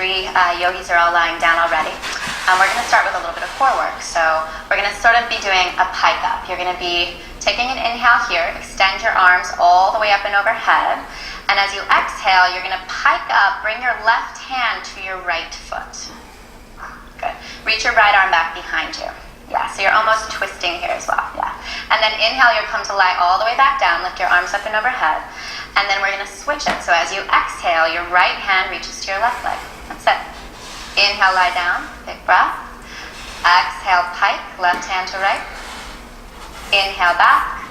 three yogis are all lying down already. We're going to start with a little bit of core work. So we're going to sort of be doing a pike up. You're going to be taking an inhale here, extend your arms all the way up and overhead. And as you exhale, you're going to pike up, bring your left hand to your right foot. Good. Reach your right arm back behind you. Yeah, so you're almost twisting here as well. Yeah. And then inhale, you'll come to lie all the way back down, lift your arms up and overhead. And then we're going to switch it. So as you exhale, your right hand reaches to your left leg. That's it. Inhale, lie down, big breath. Exhale, pike, left hand to right. Inhale back,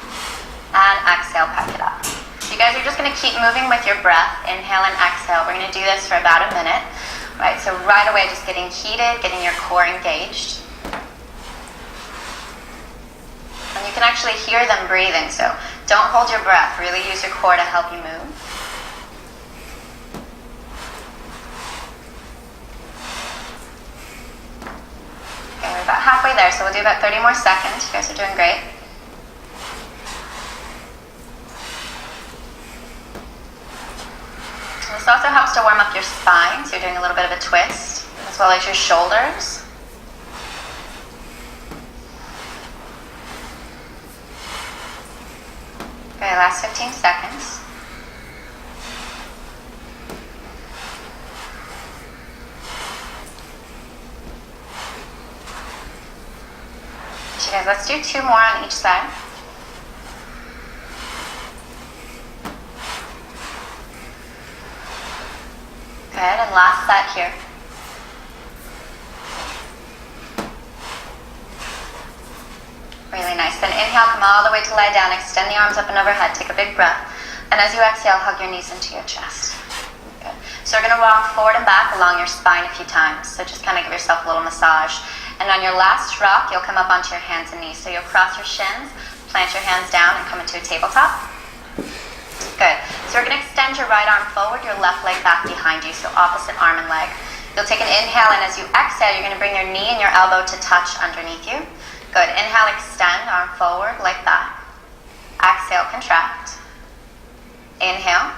and exhale, pike it up. So you guys are just going to keep moving with your breath, inhale and exhale. We're going to do this for about a minute. Right, so right away just getting heated, getting your core engaged. And you can actually hear them breathing, so don't hold your breath. Really use your core to help you move. Okay, we're about halfway there, so we'll do about 30 more seconds. You guys are doing great. This also helps to warm up your spine, so you're doing a little bit of a twist, as well as your shoulders. Okay, last 15 seconds. So guys, let's do 2 more on each side. Good, and last set here. Really nice. Then inhale, come all the way to lie down. Extend the arms up and overhead. Take a big breath. And as you exhale, hug your knees into your chest. Good. So we're going to rock forward and back along your spine a few times. So just kind of give yourself a little massage. And on your last rock, you'll come up onto your hands and knees. So you'll cross your shins, plant your hands down, and come into a tabletop. Good. So we're going to extend your right arm forward, your left leg back behind you. So opposite arm and leg. You'll take an inhale, and as you exhale, you're going to bring your knee and your elbow to touch underneath you. Good. Inhale, extend, arm forward like that. Exhale, contract. Inhale.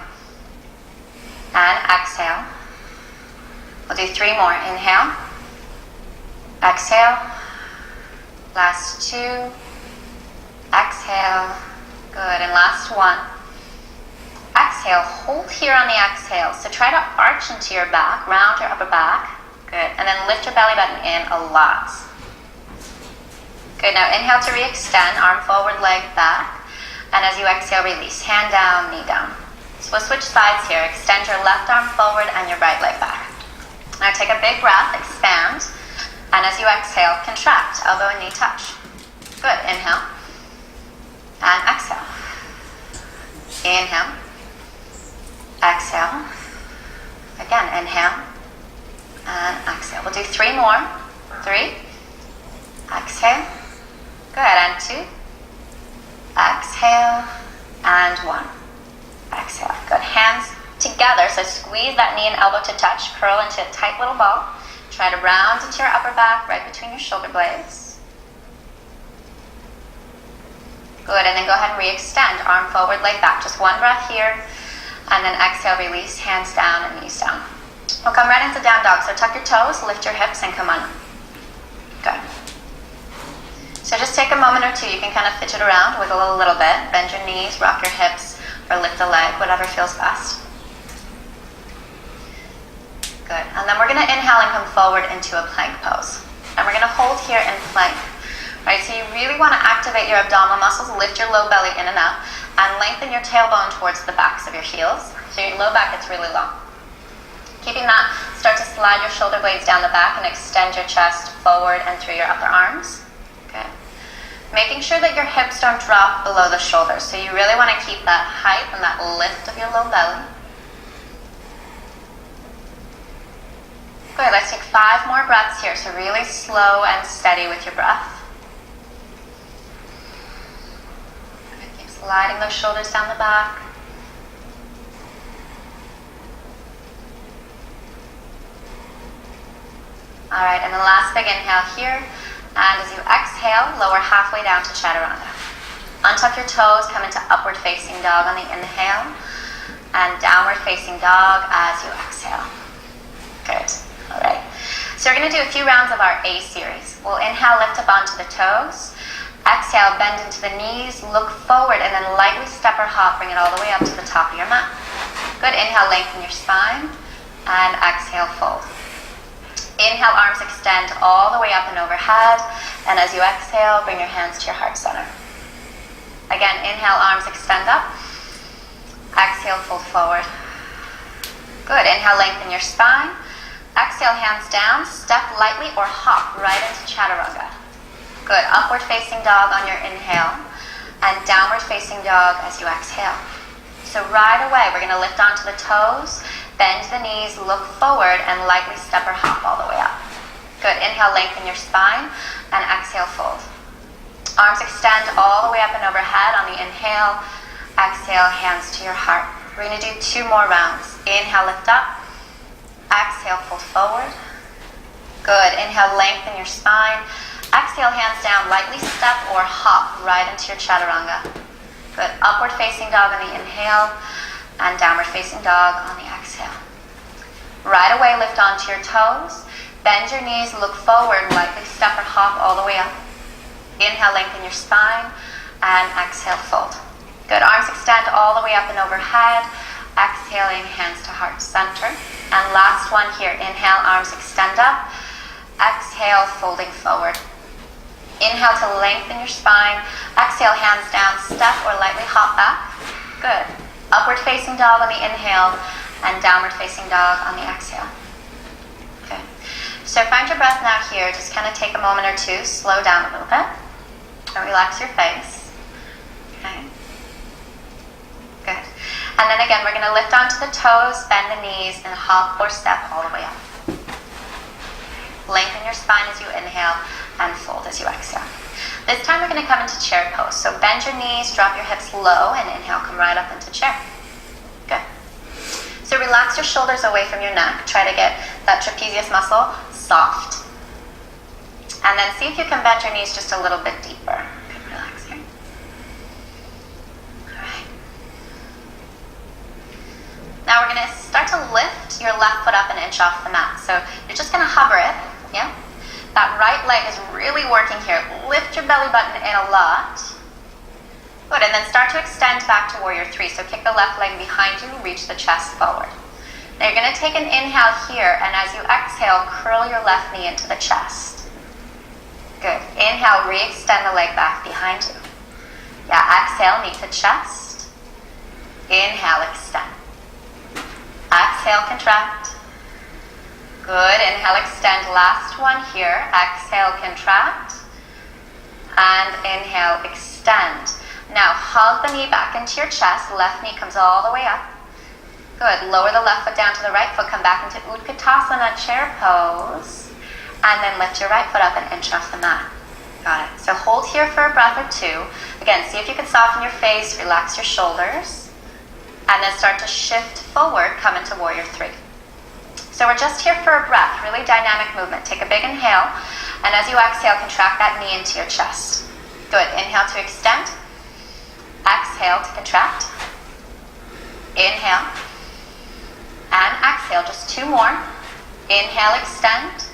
And exhale. We'll do 3 more. Inhale. Exhale. Last 2. Exhale. Good. And last 1. Exhale. Hold here on the exhale. So try to arch into your back, round your upper back. Good. And then lift your belly button in a lot. Good, now inhale to re-extend, arm forward, leg back. And as you exhale, release, hand down, knee down. So we'll switch sides here. Extend your left arm forward and your right leg back. Now take a big breath, expand. And as you exhale, contract, elbow and knee touch. Good, inhale. And exhale. Inhale. Exhale. Again, inhale. And exhale. We'll do 3 more. 3. Exhale. Good, and 2. Exhale, and 1. Exhale. Good, hands together, so squeeze that knee and elbow to touch, curl into a tight little ball. Try to round into your upper back, right between your shoulder blades. Good, and then go ahead and re-extend, arm forward, leg back. Just 1 breath here, and then exhale, release, hands down and knees down. We'll come right into down dog, so tuck your toes, lift your hips, and come on. Good. So just take a moment or 2. You can kind of fidget around, wiggle a little bit, bend your knees, rock your hips, or lift a leg, whatever feels best. Good. And then we're going to inhale and come forward into a plank pose. And we're going to hold here in plank. Right, so you really want to activate your abdominal muscles, lift your low belly in and up, and lengthen your tailbone towards the backs of your heels. So your low back gets really long. Keeping that, start to slide your shoulder blades down the back and extend your chest forward and through your upper arms. Okay. Making sure that your hips don't drop below the shoulders. So you really want to keep that height and that lift of your low belly. Good, let's take 5 more breaths here. So really slow and steady with your breath. Good, keep sliding those shoulders down the back. All right, and the last big inhale here. And as you exhale, lower halfway down to chaturanga. Untuck your toes, come into upward facing dog on the inhale, and downward facing dog as you exhale. Good. All right. So we're going to do a few rounds of our A series. We'll inhale, lift up onto the toes. Exhale, bend into the knees, look forward, and then lightly step or hop, bring it all the way up to the top of your mat. Good. Inhale, lengthen your spine, and exhale, fold. Inhale, arms extend all the way up and overhead, and as you exhale, bring your hands to your heart center. Again, inhale, arms extend up. Exhale, fold forward. Good. Inhale, lengthen your spine. Exhale, hands down, step lightly or hop right into chaturanga. Good. Upward facing dog on your inhale and downward facing dog as you exhale. So right away, we're going to lift onto the toes, bend the knees, look forward, and lightly step or hop all the way up. Good. Inhale, lengthen your spine, and exhale, fold. Arms extend all the way up and overhead on the inhale. Exhale, hands to your heart. We're going to do 2 more rounds. Inhale, lift up. Exhale, fold forward. Good. Inhale, lengthen your spine. Exhale, hands down, lightly step or hop right into your chaturanga. Good. Upward facing dog on the inhale and downward facing dog on the exhale. Right away, lift onto your toes. Bend your knees, look forward, lightly step or hop all the way up. Inhale, lengthen your spine, and exhale, fold. Good. Arms extend all the way up and overhead. Exhaling, hands to heart center. And last one here. Inhale, arms extend up. Exhale, folding forward. Inhale to lengthen your spine. Exhale, hands down, step or lightly hop back. Good. Upward facing dog on the inhale and downward facing dog on the exhale. Okay. So find your breath now here. Just kind of take a moment or two, slow down a little bit, and relax your face. Okay. Good. And then again, we're going to lift onto the toes, bend the knees, and hop or step all the way up. Lengthen your spine as you inhale and fold as you exhale. This time we're going to come into chair pose. So bend your knees, drop your hips low, and inhale, come right up into chair. Good. So relax your shoulders away from your neck. Try to get that trapezius muscle soft. And then see if you can bend your knees just a little bit deeper. Good, relax here. All right. Now we're going to start to lift your left foot up an inch off the mat. So you're just going to hover it, yeah? That right leg is really working here. Lift your belly button in a lot. Good, and then start to extend back to warrior 3. So kick the left leg behind you, reach the chest forward. Now you're going to take an inhale here, and as you exhale, curl your left knee into the chest. Good. Inhale, re-extend the leg back behind you. Yeah, exhale, knee to chest. Inhale, extend. Exhale, contract. Good. Inhale, extend. Last one here. Exhale, contract. And inhale, extend. Now hug the knee back into your chest. Left knee comes all the way up. Good. Lower the left foot down to the right foot. Come back into Utkatasana, chair pose. And then lift your right foot up an inch off the mat. Got it. So hold here for a breath or 2. Again, see if you can soften your face, relax your shoulders. And then start to shift forward, come into warrior 3. So we're just here for a breath, really dynamic movement. Take a big inhale, and as you exhale, contract that knee into your chest. Good. Inhale to extend. Exhale to contract. Inhale. And exhale. Just 2 more. Inhale, extend.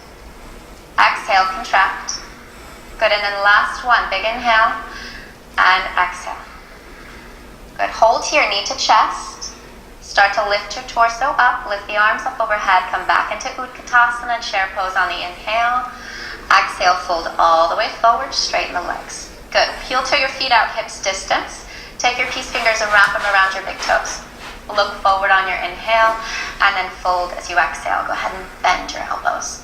Exhale, contract. Good. And then last one. Big inhale. And exhale. Good. Hold here, knee to chest. Start to lift your torso up, lift the arms up overhead, come back into Utkatasana, chair pose on the inhale. Exhale, fold all the way forward, straighten the legs. Good. Heel to your feet out, hips distance. Take your peace fingers and wrap them around your big toes. Look forward on your inhale, and then fold as you exhale. Go ahead and bend your elbows.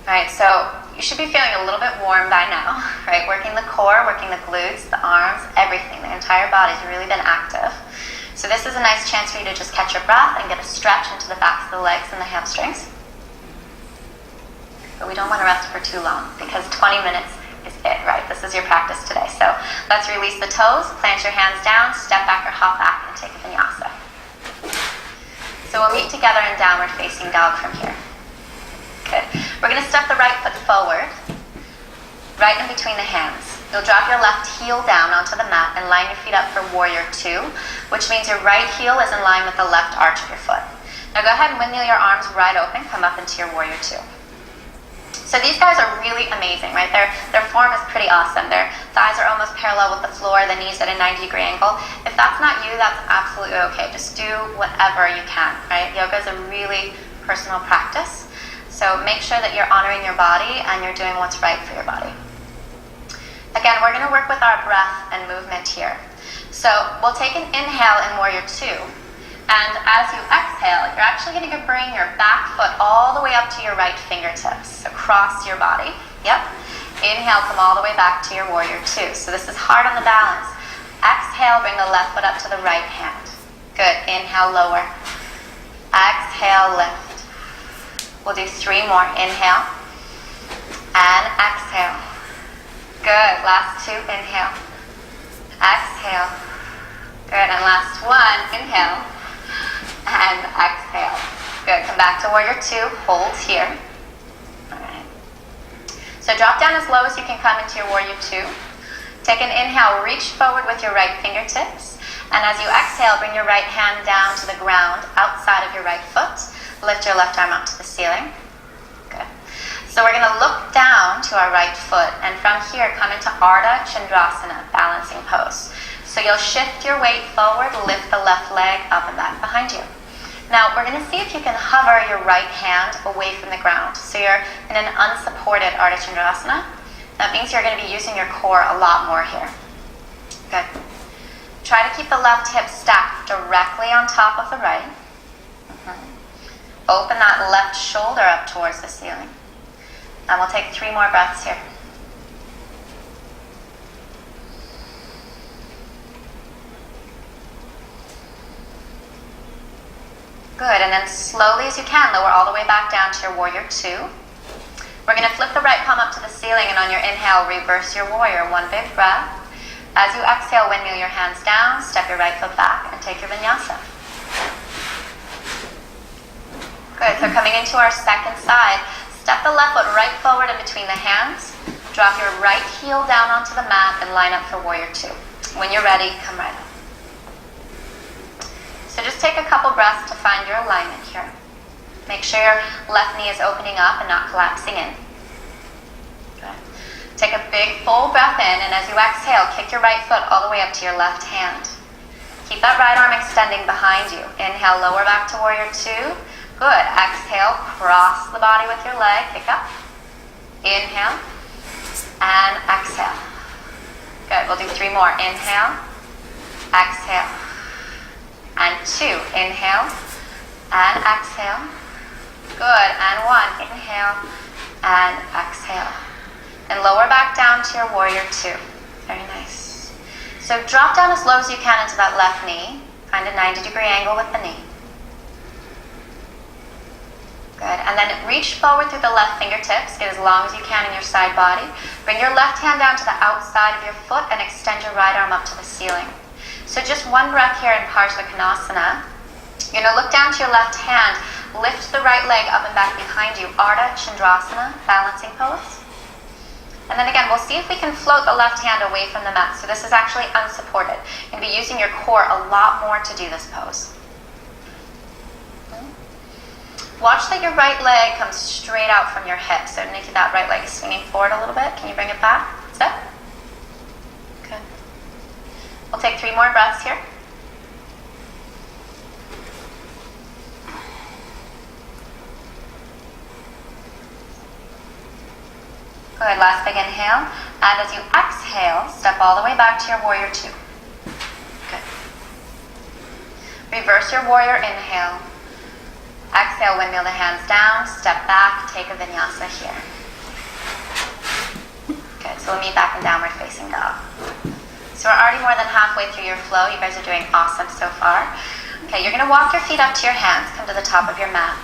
All right, so you should be feeling a little bit warm by now, right? Working the core, working the glutes, the arms, everything. The entire body's really been active. So this is a nice chance for you to just catch your breath and get a stretch into the backs of the legs and the hamstrings. But we don't want to rest for too long because 20 minutes is it, right? This is your practice today. So let's release the toes, plant your hands down, step back or hop back and take a vinyasa. So we'll meet together in downward facing dog from here. Good. We're going to step the right foot forward, right in between the hands. You'll drop your left heel down onto the mat and line your feet up for warrior 2, which means your right heel is in line with the left arch of your foot. Now go ahead and windmill your arms wide open, come up into your warrior two. So these guys are really amazing, right? Their form is pretty awesome. Their thighs are almost parallel with the floor, the knees at a 90-degree angle. If that's not you, that's absolutely okay. Just do whatever you can, right? Yoga is a really personal practice. So make sure that you're honoring your body and you're doing what's right for your body. Again, we're going to work with our breath and movement here. So we'll take an inhale in warrior two. And as you exhale, you're actually going to bring your back foot all the way up to your right fingertips, across your body. Yep. Inhale, come all the way back to your warrior two. So this is hard on the balance. Exhale, bring the left foot up to the right hand. Good. Inhale, lower. Exhale, lift. We'll do 3 more. Inhale. And exhale. Good. Last 2. Inhale. Exhale. Good. And last 1. Inhale. And exhale. Good. Come back to warrior two. Hold here. All right. So drop down as low as you can come into your warrior two. Take an inhale. Reach forward with your right fingertips. And as you exhale, bring your right hand down to the ground outside of your right foot. Lift your left arm up to the ceiling. Good. So we're going to look down to our right foot. And from here, come into Ardha Chandrasana, balancing pose. So you'll shift your weight forward, lift the left leg up and back behind you. Now we're going to see if you can hover your right hand away from the ground. So you're in an unsupported Ardha Chandrasana. That means you're going to be using your core a lot more here. Good. Try to keep the left hip stacked directly on top of the right. Open that left shoulder up towards the ceiling. And we'll take 3 more breaths here. Good, and then slowly as you can, lower all the way back down to your warrior two. We're going to flip the right palm up to the ceiling, and on your inhale, reverse your warrior. 1 big breath. As you exhale, windmill your hands down, step your right foot back, and take your vinyasa. Good, so coming into our second side, step the left foot right forward in between the hands, drop your right heel down onto the mat, and line up for warrior two. When you're ready, come right up. So just take a couple breaths to find your alignment here. Make sure your left knee is opening up and not collapsing in. Good. Take a big full breath in, and as you exhale, kick your right foot all the way up to your left hand. Keep that right arm extending behind you. Inhale, lower back to warrior two. Good. Exhale, cross the body with your leg, kick up. Inhale, and exhale. Good. We'll do 3 more. Inhale, exhale. And 2, inhale, and exhale. Good, and 1, inhale, and exhale. And lower back down to your warrior two. Very nice. So drop down as low as you can into that left knee. Find a 90-degree angle with the knee. Good, and then reach forward through the left fingertips. Get as long as you can in your side body. Bring your left hand down to the outside of your foot and extend your right arm up to the ceiling. So just 1 breath here in Parsvakonasana. You're going to look down to your left hand, lift the right leg up and back behind you, Ardha Chandrasana, balancing pose. And then again, we'll see if we can float the left hand away from the mat. So this is actually unsupported. You're going to be using your core a lot more to do this pose. Watch that your right leg comes straight out from your hip. So Nikki, that right leg is swinging forward a little bit. Can you bring it back? That's it. Good. We'll take 3 more breaths here. Good, last big inhale. And as you exhale, step all the way back to your warrior two. Good. Reverse your warrior inhale. Exhale, windmill the hands down, step back, take a vinyasa here. Good, so we'll meet back in downward facing dog. So we're already more than halfway through your flow. You guys are doing awesome so far. Okay, you're going to walk your feet up to your hands, come to the top of your mat.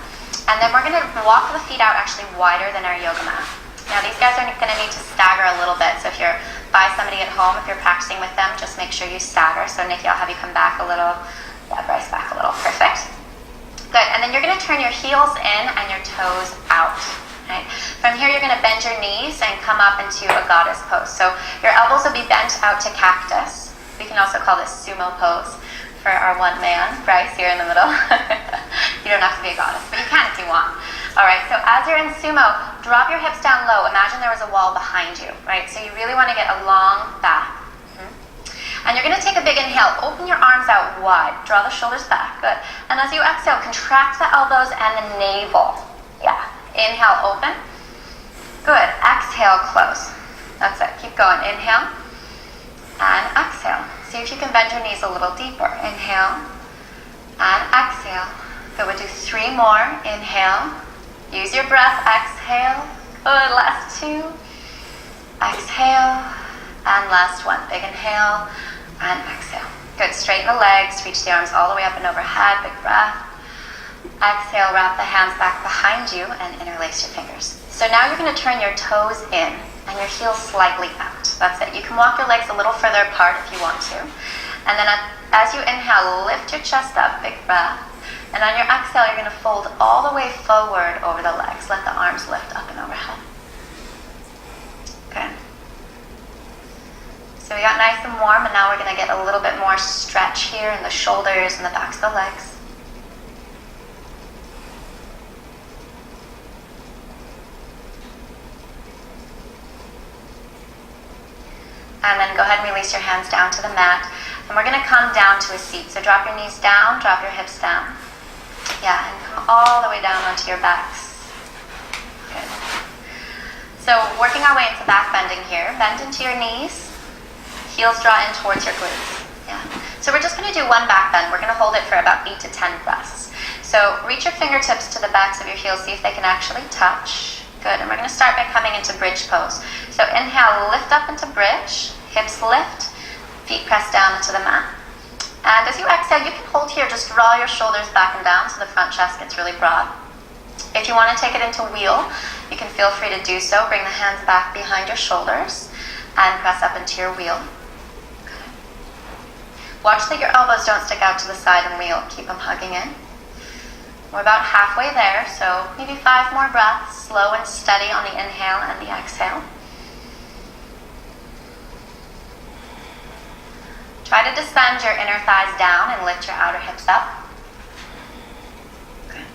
And then we're going to walk the feet out actually wider than our yoga mat. Now these guys are going to need to stagger a little bit. So if you're by somebody at home, if you're practicing with them, just make sure you stagger. So Nikki, I'll have you come back a little. Yeah, Bryce back a little. Perfect. Good, and then you're going to turn your heels in and your toes out. Right? From here, you're going to bend your knees and come up into a goddess pose. So your elbows will be bent out to cactus. We can also call this sumo pose for our one man, Bryce here in the middle. You don't have to be a goddess, but you can if you want. All right, so as you're in sumo, drop your hips down low. Imagine there was a wall behind you, right? So you really want to get a long back. And you're going to take a big inhale. Open your arms out wide. Draw the shoulders back. Good. And as you exhale, contract the elbows and the navel. Yeah. Inhale, open. Good. Exhale, close. That's it. Keep going. Inhale and exhale. See if you can bend your knees a little deeper. Inhale and exhale. Good. We'll do 3 more. Inhale. Use your breath. Exhale. Good. Last 2. Exhale. And last 1. Big inhale and exhale. Good. Straighten the legs. Reach the arms all the way up and overhead. Big breath. Exhale. Wrap the hands back behind you and interlace your fingers. So now you're going to turn your toes in and your heels slightly out. That's it. You can walk your legs a little further apart if you want to. And then as you inhale, lift your chest up. Big breath. And on your exhale, you're going to fold all the way forward over the legs. Let the arms lift up and overhead. Okay. So we got nice and warm, and now we're going to get a little bit more stretch here in the shoulders and the backs of the legs. And then go ahead and release your hands down to the mat. And we're going to come down to a seat. So drop your knees down, drop your hips down. Yeah, and come all the way down onto your backs. Good. So working our way into back bending here. Bend into your knees. Heels draw in towards your glutes. Yeah. So we're just going to do 1 back bend. We're going to hold it for about 8 to 10 breaths. So reach your fingertips to the backs of your heels. See if they can actually touch. Good. And we're going to start by coming into bridge pose. So inhale, lift up into bridge. Hips lift. Feet press down into the mat. And as you exhale, you can hold here. Just draw your shoulders back and down so the front chest gets really broad. If you want to take it into wheel, you can feel free to do so. Bring the hands back behind your shoulders and press up into your wheel. Watch that your elbows don't stick out to the side and wheel. Keep them hugging in. We're about halfway there, so maybe 5 more breaths, slow and steady on the inhale and the exhale. Try to descend your inner thighs down and lift your outer hips up. Good.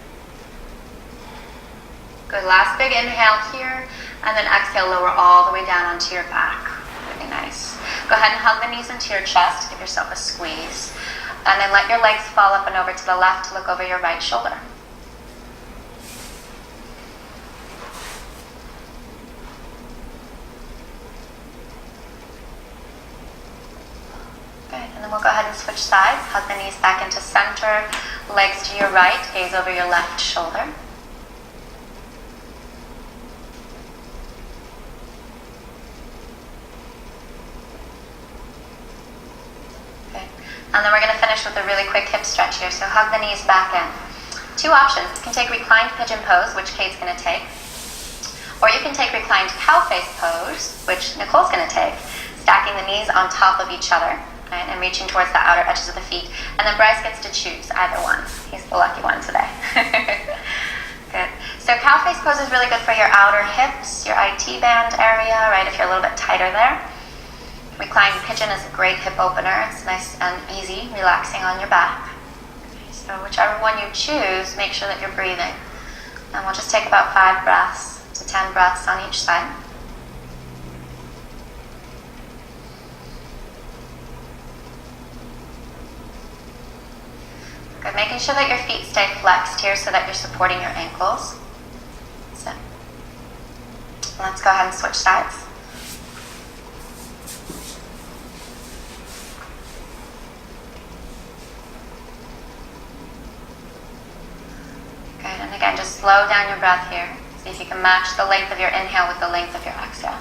Good. Last big inhale here, and then exhale, lower all the way down onto your back. Really nice. Go ahead and hug the knees into your chest. Give yourself a squeeze. And then let your legs fall up and over to the left to look over your right shoulder. Good. And then we'll go ahead and switch sides. Hug the knees back into center. Legs to your right. Gaze over your left shoulder. And then we're going to finish with a really quick hip stretch here. So hug the knees back in. 2 options. You can take reclined pigeon pose, which Kate's going to take. Or you can take reclined cow face pose, which Nicole's going to take. Stacking the knees on top of each other, right, and reaching towards the outer edges of the feet. And then Bryce gets to choose either one. He's the lucky one today. Good. So cow face pose is really good for your outer hips, your IT band area, right, if you're a little bit tighter there. Reclined pigeon is a great hip opener. It's nice and easy, relaxing on your back. So whichever one you choose, make sure that you're breathing. And we'll just take about 5 breaths to 10 breaths on each side. Good. Making sure that your feet stay flexed here so that you're supporting your ankles. So let's go ahead and switch sides. And again, just slow down your breath here. See if you can match the length of your inhale with the length of your exhale.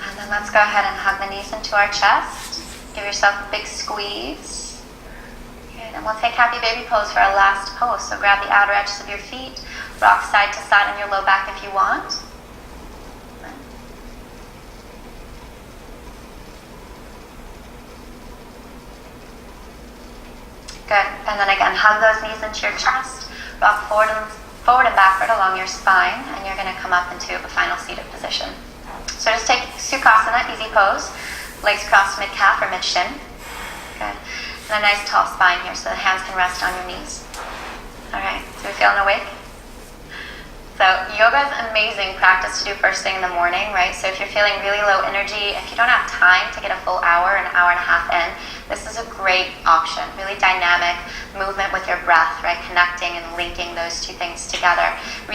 And then let's go ahead and hug the knees into our chest. Give yourself a big squeeze. Good. And we'll take happy baby pose for our last pose. So grab the outer edges of your feet, rock side to side on your low back if you want. Good. And then again, hug those knees into your chest. Rock forward and backward along your spine. And you're going to come up into a final seated position. So just take Sukhasana, easy pose. Legs crossed mid-calf or mid-shin. Good. And a nice tall spine here so the hands can rest on your knees. All right, so we feeling awake? So yoga is an amazing practice to do first thing in the morning, right? So if you're feeling really low energy, if you don't have time to get a full hour, an hour and a half in, this is a great option. Really dynamic movement with your breath, right? Connecting and linking those two things together. Really